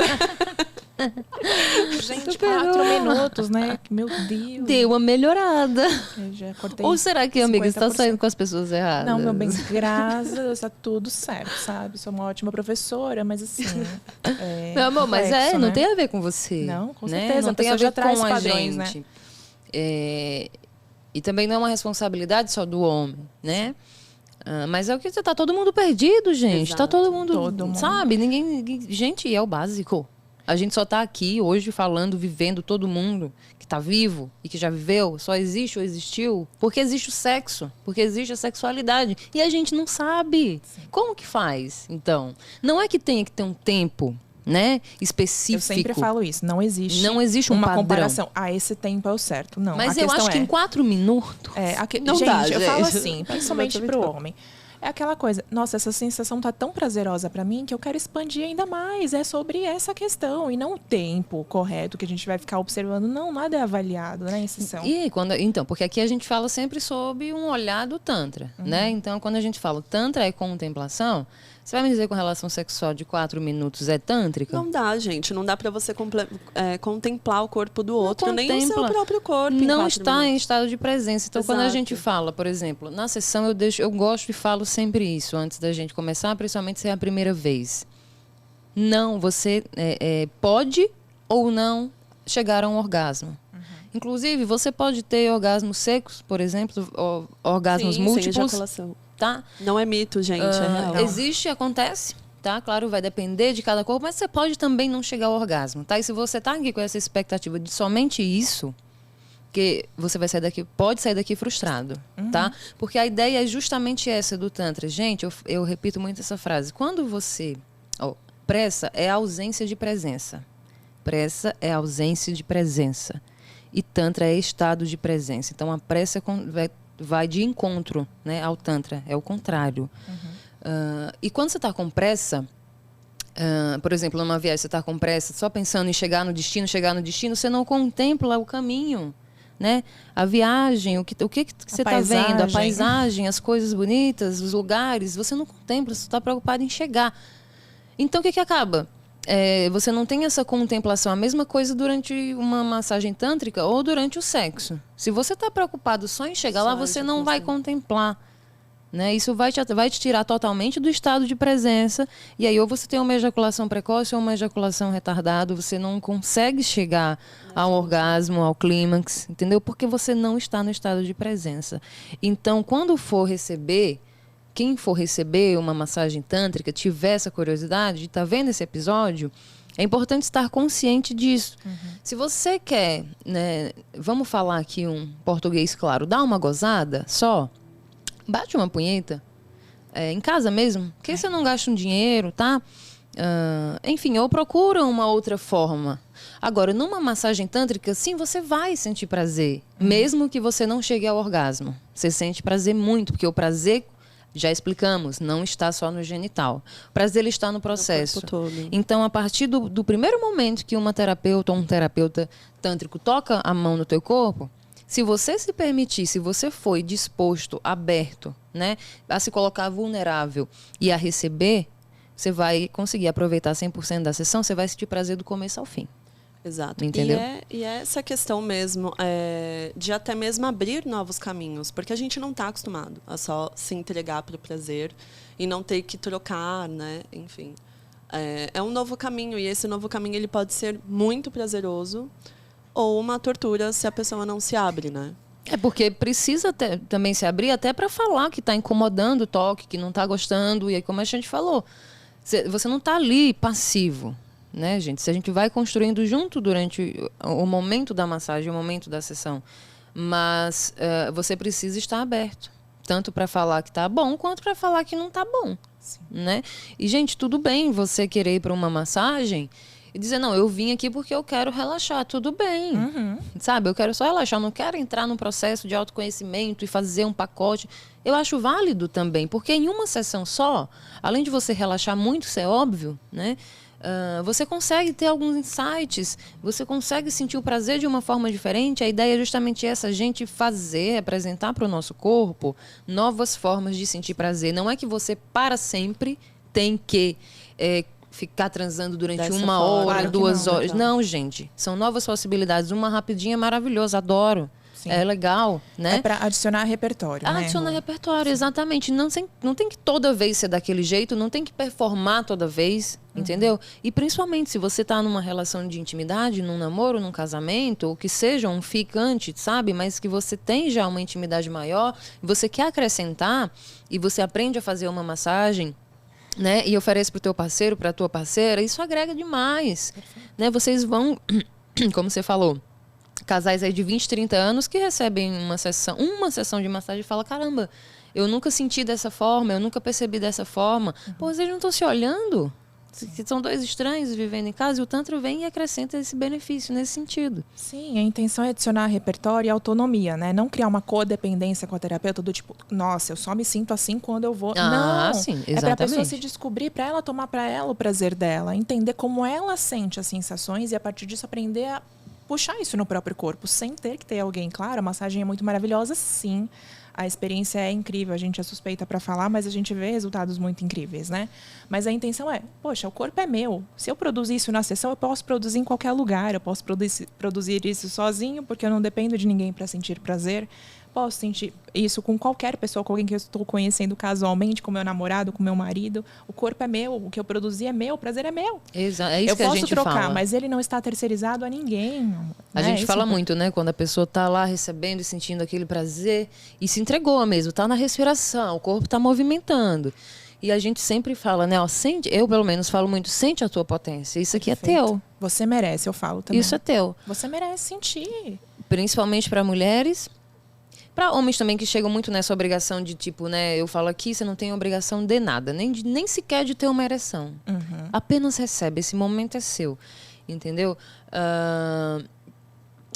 Gente, Superou. 4 minutos, né? Meu Deus. Deu uma melhorada. Eu já cortei. Ou será que, amiga, 50%. está saindo com as pessoas erradas? Não, meu bem, graças a Deus, tá tudo certo, sabe? Sou uma ótima professora, mas assim... Meu amor, mas complexo, não né? tem a ver com você. Não, com né? certeza. Não tem a pessoa ver já traz com a padrões, gente. né? E também não é uma responsabilidade só do homem, né? Mas é o que tá todo mundo perdido, gente. Exato. Tá todo mundo, Todo sabe? Ninguém... Gente, é o básico. A gente só tá aqui hoje falando, vivendo todo mundo que tá vivo e que já viveu, só existe ou existiu porque existe o sexo, porque existe a sexualidade. E a gente não sabe. Sim. Como que faz, então? Não é que tenha que ter um tempo, né, específico. Eu sempre falo isso, não existe uma padrão. Comparação. Esse tempo é o certo. Não, mas eu acho que em 4 minutos... não gente, dá, eu gente. falo assim, principalmente pro homem. É aquela coisa, nossa, essa sensação tá tão prazerosa pra mim que eu quero expandir ainda mais. É sobre essa questão e não o tempo correto que a gente vai ficar observando. Não, nada é avaliado, né, em sessão. Então, porque aqui a gente fala sempre sobre um olhar do Tantra, né? Então, quando a gente fala Tantra é contemplação, você vai me dizer com relação sexual de 4 minutos é tântrica? Não dá, gente. Não dá pra você contemplar o corpo do outro, nem o seu contempla. próprio corpo. Não está em estado de presença. Então, Exato. quando a gente fala, por exemplo, na sessão eu gosto e falo sempre isso antes da gente começar, principalmente se é a primeira vez. Não, você pode ou não chegar a um orgasmo. Inclusive, você pode ter orgasmos secos, por exemplo, orgasmos múltiplos. Sem ejaculação. Tá? Não é mito, gente, é real. Existe, acontece, tá? Claro, vai depender de cada corpo, mas você pode também não chegar ao orgasmo, tá? E se você tá aqui com essa expectativa de somente isso, que você vai sair daqui, pode sair daqui frustrado, tá? Porque a ideia é justamente essa do Tantra. Gente, eu repito muito essa frase. Quando você... pressa é ausência de presença. Pressa é ausência de presença. E Tantra é estado de presença. Então, a pressa vai de encontro, né, ao Tantra. É o contrário. E quando você está com pressa, por exemplo, numa viagem você está com pressa, só pensando em chegar no destino, você não contempla o caminho, né? A viagem, o que você está vendo, a paisagem, as coisas bonitas, os lugares, você não contempla, você está preocupado em chegar. Então, o que acaba? Você não tem essa contemplação. A mesma coisa durante uma massagem tântrica ou durante o sexo. Se você está preocupado só em chegar lá, você não vai contemplar. Né? Isso vai te tirar totalmente do estado de presença. E aí ou você tem uma ejaculação precoce ou uma ejaculação retardada. Você não consegue chegar ao orgasmo, ao clímax, entendeu? Porque você não está no estado de presença. Então, quando for receber... Quem for receber uma massagem tântrica, tiver essa curiosidade de estar vendo esse episódio, é importante estar consciente disso. Se você quer, né, vamos falar aqui um português claro, dar uma gozada só, bate uma punheta, em casa mesmo, porque você não gasta um dinheiro, tá? Enfim, ou procura uma outra forma. Agora, numa massagem tântrica, sim, você vai sentir prazer, mesmo que você não chegue ao orgasmo. Você sente prazer muito, porque o prazer... Já explicamos, não está só no genital. O prazer ele está no processo. Então, a partir do primeiro momento que uma terapeuta ou um terapeuta tântrico toca a mão no teu corpo, se você se permitir, se você foi disposto, aberto, né, a se colocar vulnerável e a receber, você vai conseguir aproveitar 100% da sessão, você vai sentir prazer do começo ao fim. Exato. Entendeu? E é essa questão mesmo de até mesmo abrir novos caminhos, porque a gente não está acostumado a só se entregar para o prazer e não ter que trocar, né? Enfim, é um novo caminho e esse novo caminho ele pode ser muito prazeroso ou uma tortura se a pessoa não se abre, né? É porque precisa também se abrir até para falar que está incomodando o toque, que não está gostando. E aí, como a gente falou, você não está ali passivo, né, gente? Se a gente vai construindo junto durante o momento da massagem, o momento da sessão. Mas você precisa estar aberto. Tanto para falar que está bom, quanto para falar que não está bom. Né? E, gente, tudo bem você querer ir para uma massagem e dizer, não, eu vim aqui porque eu quero relaxar, tudo bem. Sabe, eu quero só relaxar, eu não quero entrar num processo de autoconhecimento e fazer um pacote. Eu acho válido também, porque em uma sessão só, além de você relaxar muito, isso é óbvio, né? Você consegue ter alguns insights, você consegue sentir o prazer de uma forma diferente. A ideia é justamente essa, a gente fazer, apresentar para o nosso corpo novas formas de sentir prazer. Não é que você, para sempre, tem que ficar transando durante uma hora, claro 2 não, horas. Não, gente. São novas possibilidades. Uma rapidinha é maravilhosa, adoro. Sim. É legal, né? É para adicionar repertório, né? Adicionar repertório, exatamente. Não tem que toda vez ser daquele jeito, não tem que performar toda vez, entendeu? E principalmente se você está numa relação de intimidade, num namoro, num casamento, ou que seja um ficante, sabe? Mas que você tem já uma intimidade maior, você quer acrescentar e você aprende a fazer uma massagem, né? E oferece para o teu parceiro, para a tua parceira, isso agrega demais. Né? Vocês vão, como você falou, casais aí de 20, 30 anos que recebem uma sessão de massagem e falam, caramba, eu nunca senti dessa forma, eu nunca percebi dessa forma. Pô, vocês não estão se olhando? São 2 estranhos vivendo em casa e o Tantra vem e acrescenta esse benefício nesse sentido. Sim, a intenção é adicionar repertório e autonomia, né? Não criar uma codependência com a terapeuta do tipo, nossa, eu só me sinto assim quando eu vou. Não, sim, exatamente. É para a pessoa se descobrir, para ela tomar para ela o prazer dela, entender como ela sente as sensações e a partir disso aprender a puxar isso no próprio corpo, sem ter que ter alguém. Claro, a massagem é muito maravilhosa, sim. A experiência é incrível, a gente é suspeita para falar, mas a gente vê resultados muito incríveis, né? Mas a intenção é, poxa, o corpo é meu. Se eu produzir isso na sessão, eu posso produzir em qualquer lugar. Eu posso produzir isso sozinho, porque eu não dependo de ninguém para sentir prazer. Posso sentir isso com qualquer pessoa, com alguém que eu estou conhecendo casualmente, com meu namorado, com meu marido. O corpo é meu, o que eu produzi é meu, o prazer é meu. Exato, é isso eu que a gente posso trocar, fala. mas ele não está terceirizado a ninguém. A gente fala muito, né? Quando a pessoa está lá recebendo e sentindo aquele prazer e se entregou mesmo, está na respiração, o corpo está movimentando. E a gente sempre fala, né? Ó, sente, eu pelo menos falo muito, sente a tua potência. Isso aqui Perfeito. É teu. Você merece, eu falo também. Isso é teu. Você merece sentir. Principalmente para mulheres. Para homens também que chegam muito nessa obrigação de tipo, né? Eu falo aqui, você não tem obrigação de nada, nem sequer de ter uma ereção. Apenas recebe, esse momento é seu. Entendeu?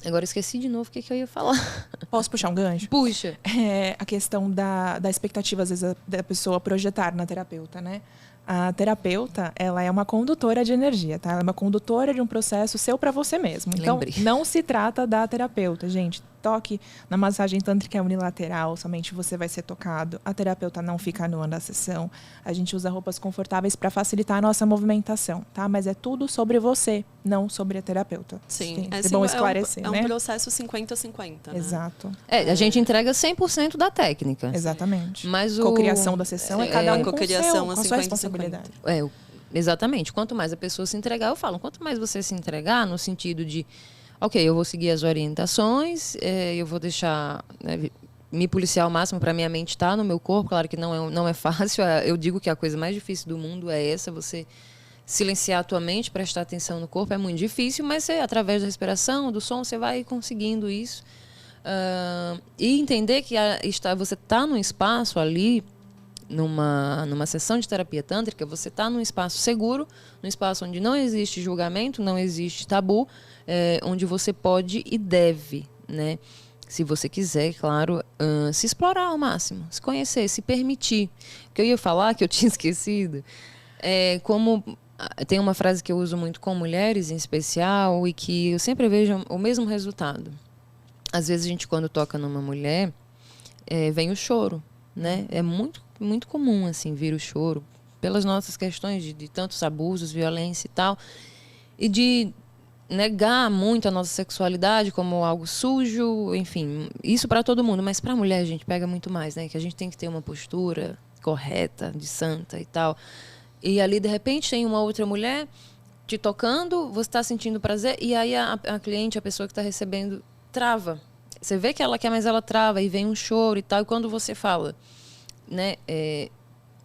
Agora esqueci de novo o que eu ia falar. Posso puxar um gancho? Puxa. É a questão da expectativa, às vezes, da pessoa projetar na terapeuta, né? A terapeuta, ela é uma condutora de energia, tá? Ela é uma condutora de um processo seu para você mesmo. Então, Lembrei. não se trata da terapeuta, gente. Toque na massagem tântrica é unilateral, somente você vai ser tocado. A terapeuta não fica nua na sessão. A gente usa roupas confortáveis para facilitar a nossa movimentação, tá? Mas é tudo sobre você, não sobre a terapeuta. Sim, é bom esclarecer, é um né? processo 50-50, né? Exato. A gente entrega 100% da técnica. Exatamente. Mas cocriação da sessão é cada um com cocriação a sua responsabilidade. Exatamente. Quanto mais a pessoa se entregar, eu falo, quanto mais você se entregar no sentido de, ok, eu vou seguir as orientações, eu vou deixar, né, me policiar ao máximo para minha mente estar no meu corpo. Claro que não é fácil. Eu digo que a coisa mais difícil do mundo é essa, você silenciar a tua mente, prestar atenção no corpo, é muito difícil, mas através da respiração, do som, você vai conseguindo isso. E entender que você está num espaço ali, numa sessão de terapia tântrica, você está num espaço seguro, num espaço onde não existe julgamento, não existe tabu, onde você pode e deve, né? Se você quiser, claro, se explorar ao máximo, se conhecer, se permitir. O que eu ia falar, que eu tinha esquecido, como tem uma frase que eu uso muito com mulheres em especial e que eu sempre vejo o mesmo resultado. Às vezes a gente, quando toca numa mulher, vem o choro, né? É muito, muito comum, assim, vir o choro pelas nossas questões de tantos abusos, violência e tal, e de negar muito a nossa sexualidade como algo sujo, enfim, isso para todo mundo, mas para a mulher a gente pega muito mais, né? Que a gente tem que ter uma postura correta, de santa e tal. E ali, de repente, tem uma outra mulher te tocando, você está sentindo prazer, e aí a cliente, a pessoa que está recebendo, trava. Você vê que ela quer, mas ela trava, e vem um choro e tal. E quando você fala, né,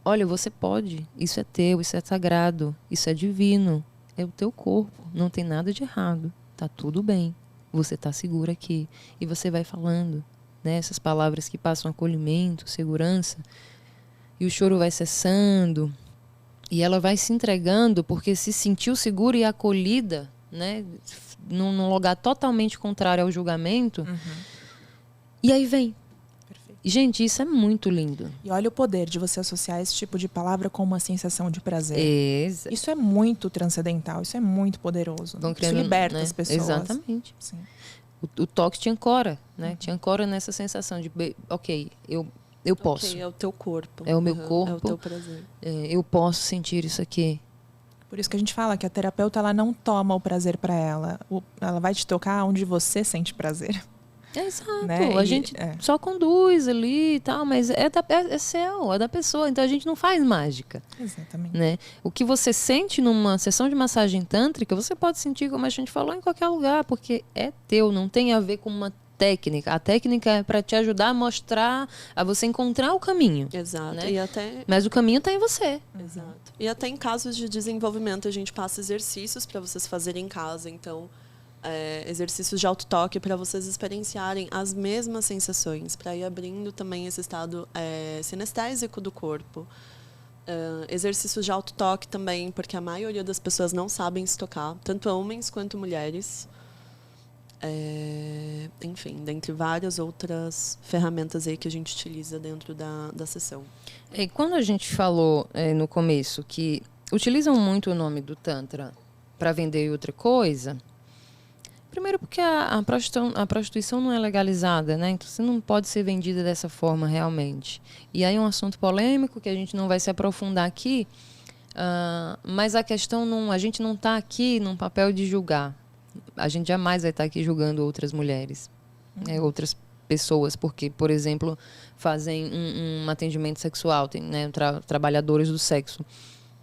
olha, você pode, isso é teu, isso é sagrado, isso é divino, é o teu corpo, não tem nada de errado, tá tudo bem, você tá segura aqui. E você vai falando, né, essas palavras que passam acolhimento, segurança, e o choro vai cessando. E ela vai se entregando porque se sentiu segura e acolhida, né, num lugar totalmente contrário ao julgamento. E aí vem. Perfeito. E, gente, isso é muito lindo. E olha o poder de você associar esse tipo de palavra com uma sensação de prazer. Isso é muito transcendental, isso é muito poderoso. Isso liberta, né, as pessoas. Exatamente. Sim. O toque te ancora, né? Te ancora nessa sensação de, ok, eu posso. Okay, é o teu corpo. É o meu corpo. É o teu prazer. Eu posso sentir isso aqui. Por isso que a gente fala que a terapeuta ela não toma o prazer para ela. Ela vai te tocar onde você sente prazer. Exato. Né? A gente só conduz ali e tal, mas é seu, é da pessoa. Então a gente não faz mágica. Exatamente. Né? O que você sente numa sessão de massagem tântrica, você pode sentir, como a gente falou, em qualquer lugar, porque é teu, não tem a ver com uma técnica. A técnica é para te ajudar a mostrar, a você encontrar o caminho. Exato. Né? E até... Mas o caminho está em você. Exato. E até em casos de desenvolvimento, a gente passa exercícios para vocês fazerem em casa. Então, exercícios de autotoque para vocês experienciarem as mesmas sensações, para ir abrindo também esse estado sinestésico do corpo. Exercícios de autotoque também, porque a maioria das pessoas não sabem se tocar, tanto homens quanto mulheres. Enfim, dentre várias outras ferramentas aí que a gente utiliza dentro da sessão. E quando a gente falou no começo que utilizam muito o nome do Tantra para vender outra coisa, primeiro porque a prostituição não é legalizada, né? Então você não pode ser vendida dessa forma realmente. E aí é um assunto polêmico que a gente não vai se aprofundar aqui, mas a questão a gente não está aqui num papel de julgar. A gente jamais vai estar aqui julgando outras mulheres, outras pessoas, porque, por exemplo, fazem um atendimento sexual, tem, né, trabalhadores do sexo.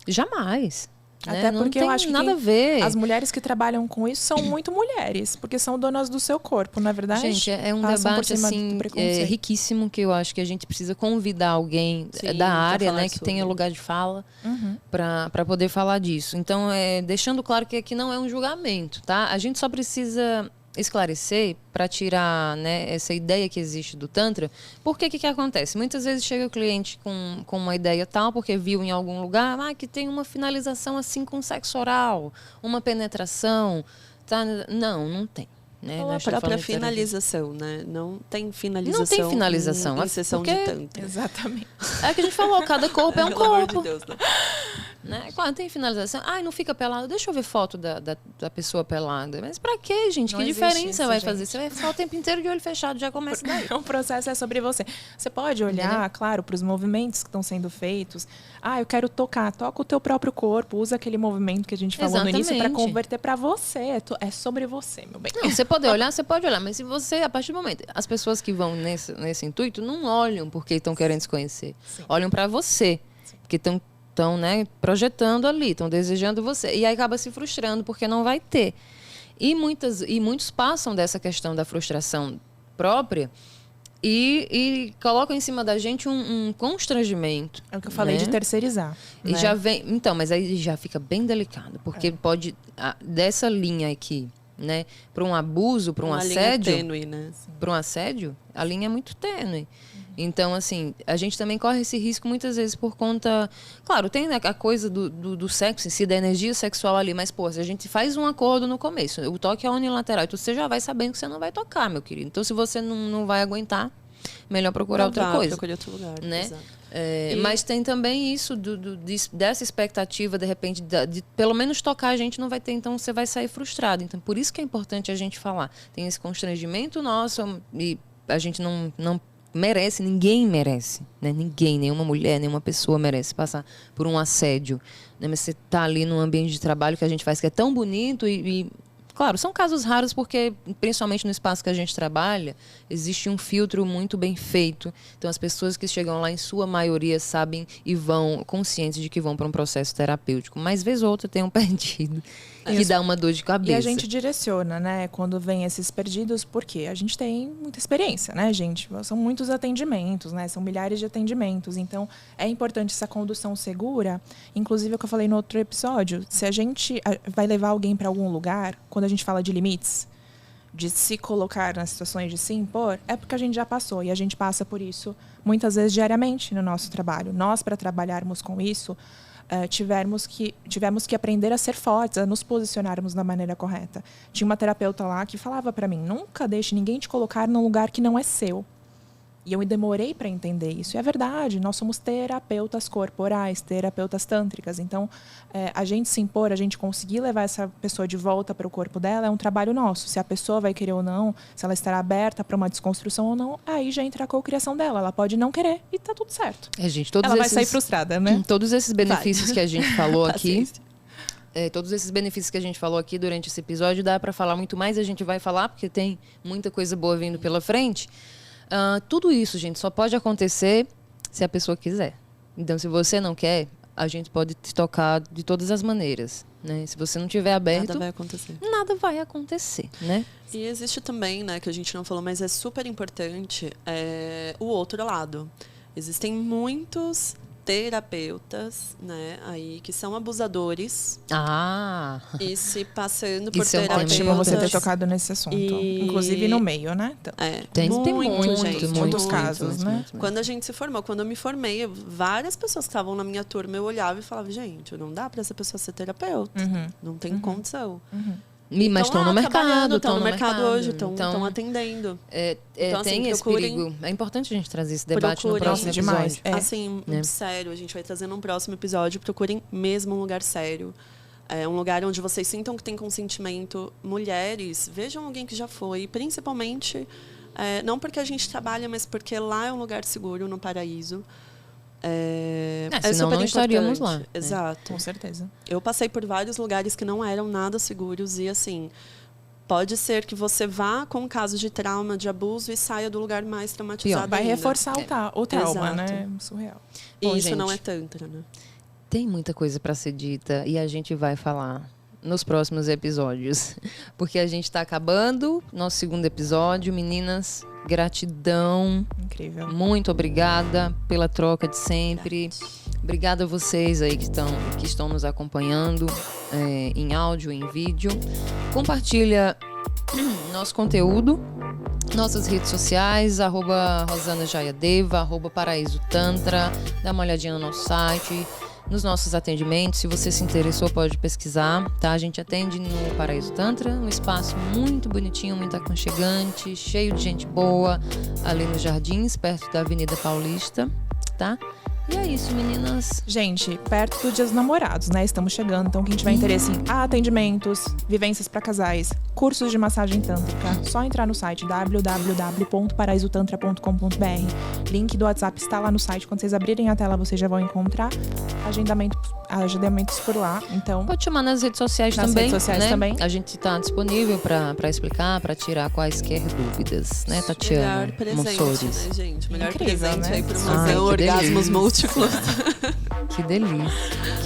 Jamais. Até né? porque não eu tem acho que nada a ver. as mulheres que trabalham com isso são muito mulheres, porque são donas do seu corpo, não é verdade? Gente, é um Passam por debate cima assim, do preconceito. riquíssimo, que eu acho que a gente precisa convidar alguém Sim, da área, falar né, que sobre. tenha lugar de fala, para poder falar disso. Então, deixando claro que aqui não é um julgamento, tá? A gente só precisa esclarecer para tirar, né, essa ideia que existe do Tantra. Por que acontece? Muitas vezes chega o cliente com uma ideia tal, porque viu em algum lugar que tem uma finalização assim com sexo oral, uma penetração. Tá? Não tem. Né? Ou a Nós estamos própria falando de terapia. finalização, né? Não tem finalização. Não tem finalização, em sessão porque- de tantra. Exatamente. É o que a gente falou, cada corpo é um Pelo amor de corpo. Deus, né? Né? Quando tem finalização, não fica pelado, deixa eu ver foto da pessoa pelada. Mas pra quê, gente? Não Que existe diferença isso, vai gente. fazer? Você vai ficar o tempo inteiro de olho fechado, já começa daí. O processo é sobre você. Você pode olhar, Entendeu? claro, para os movimentos que estão sendo feitos. Eu quero tocar. Toca o teu próprio corpo. Usa aquele movimento que a gente falou no início para Exatamente. converter para você. É sobre você, meu bem. Não, você pode olhar, mas se você, a partir do momento, as pessoas que vão nesse intuito não olham porque estão querendo se conhecer. Sim. Olham pra você, porque estão né, projetando ali, estão desejando você. E aí acaba se frustrando porque não vai ter. E muitos passam dessa questão da frustração própria e colocam em cima da gente um constrangimento. É o que eu falei né? de terceirizar. E né? já vem, então, mas aí já fica bem delicado, porque pode dessa linha aqui, né, para um abuso, para um Uma linha assédio, tênue, né? para um assédio, a linha é muito tênue. Então, assim, a gente também corre esse risco muitas vezes por conta... Claro, tem a coisa do sexo em si, da energia sexual ali, mas, pô, se a gente faz um acordo no começo, o toque é unilateral, então você já vai sabendo que você não vai tocar, meu querido. Então, se você não vai aguentar, melhor procurar outra coisa. Procure outro lugar, Né? exato. Mas tem também isso dessa expectativa, de repente, de pelo menos tocar a gente não vai ter, então você vai sair frustrado. Então, por isso que é importante a gente falar. Tem esse constrangimento nosso e a gente não merece, ninguém merece, né? Ninguém, nenhuma mulher, nenhuma pessoa merece passar por um assédio. Né? Mas você tá ali num ambiente de trabalho que a gente faz que é tão bonito e Claro, são casos raros porque, principalmente no espaço que a gente trabalha, existe um filtro muito bem feito. Então, as pessoas que chegam lá, em sua maioria, sabem e vão conscientes de que vão para um processo terapêutico. Mas, vez ou outra, tem um perdido que dá uma dor de cabeça. E a gente direciona, né, quando vem esses perdidos, porque a gente tem muita experiência, né, gente? São muitos atendimentos, né? São milhares de atendimentos. Então, é importante essa condução segura. Inclusive, o que eu falei no outro episódio, se a gente vai levar alguém para algum lugar, quando a gente fala de limites, de se colocar nas situações de se impor, é porque a gente já passou. E a gente passa por isso muitas vezes diariamente no nosso trabalho. Nós, para trabalharmos com isso, tivemos que aprender a ser fortes, a nos posicionarmos da maneira correta. Tinha uma terapeuta lá que falava para mim, nunca deixe ninguém te colocar num lugar que não é seu. E eu me demorei para entender isso. E é verdade, nós somos terapeutas corporais, terapeutas tântricas. Então, a gente se impor, a gente conseguir levar essa pessoa de volta para o corpo dela é um trabalho nosso. Se a pessoa vai querer ou não, se ela estará aberta para uma desconstrução ou não, aí já entra a cocriação dela. Ela pode não querer e tá tudo certo. Gente, ela vai sair frustrada, né? Todos esses benefícios que a gente falou aqui... todos esses benefícios que a gente falou aqui durante esse episódio, dá para falar muito mais, a gente vai falar, porque tem muita coisa boa vindo pela frente. Tudo isso, gente, só pode acontecer se a pessoa quiser. Então, se você não quer, a gente pode te tocar de todas as maneiras, né? Se você não tiver aberto... Nada vai acontecer. Nada vai acontecer, né? E existe também, né, que a gente não falou, mas é super importante, o outro lado. Existem muitos terapeutas, né, aí que são abusadores. E se passando por terapeutas. Ótimo você ter tocado nesse assunto. Inclusive no meio, né? Então, tem muitos casos, né? Quando a gente se formou, quando eu me formei, várias pessoas que estavam na minha turma, eu olhava e falava, gente, não dá para essa pessoa ser terapeuta. Não tem condição. Mas estão no mercado. Estão no mercado hoje, estão atendendo. Então, tem esse perigo. É importante a gente trazer esse debate no próximo episódio. Assim, sério, a gente vai trazer num próximo episódio. Procurem mesmo um lugar sério. Um lugar onde vocês sintam que tem consentimento. Mulheres, vejam alguém que já foi. Principalmente, não porque a gente trabalha, mas porque lá é um lugar seguro, no Paraíso. Senão não estaríamos lá. Exato. Com certeza. Eu passei por vários lugares que não eram nada seguros e, assim, pode ser que você vá com casos de trauma, de abuso e saia do lugar mais traumatizado Vai ainda. reforçar o trauma, Exato. né? Surreal. E Bom, isso gente, não é tantra, né? Tem muita coisa para ser dita e a gente vai falar nos próximos episódios. Porque a gente está acabando nosso segundo episódio. Meninas, gratidão. Incrível. Muito obrigada pela troca de sempre. Obrigada a vocês aí que estão nos acompanhando em áudio, em vídeo. Compartilha nosso conteúdo, nossas redes sociais, @RosanaJayadeva, @Paraíso Tantra. Dá uma olhadinha no nosso site, nos nossos atendimentos. Se você se interessou, pode pesquisar, tá? A gente atende no Paraíso Tantra, um espaço muito bonitinho, muito aconchegante, cheio de gente boa, ali nos Jardins, perto da Avenida Paulista, tá? E é isso, meninas. Gente, perto do Dia dos Namorados, né? Estamos chegando, então quem tiver interesse em atendimentos, vivências para casais, cursos de massagem tântrica, só entrar no site www.paraisotantra.com.br. Link do WhatsApp está lá no site. Quando vocês abrirem a tela, vocês já vão encontrar agendamentos por lá. Então, pode chamar nas redes sociais nas também. redes sociais né? também. A gente está disponível para explicar, para tirar quaisquer dúvidas, né, Tatiana? Melhor presente, Mossores. né, gente? Melhor Incrível, presente né? aí pro Ai, museu que Orgasmos delícia. Múltiplos. Que delícia.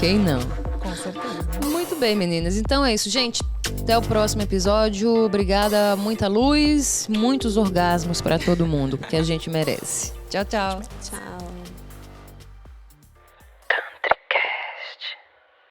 Quem não? Com certeza. Muito bem, meninas. Então é isso, gente. Até o próximo episódio. Obrigada. Muita luz, muitos orgasmos para todo mundo, porque a gente merece. Tchau, tchau. Tchau.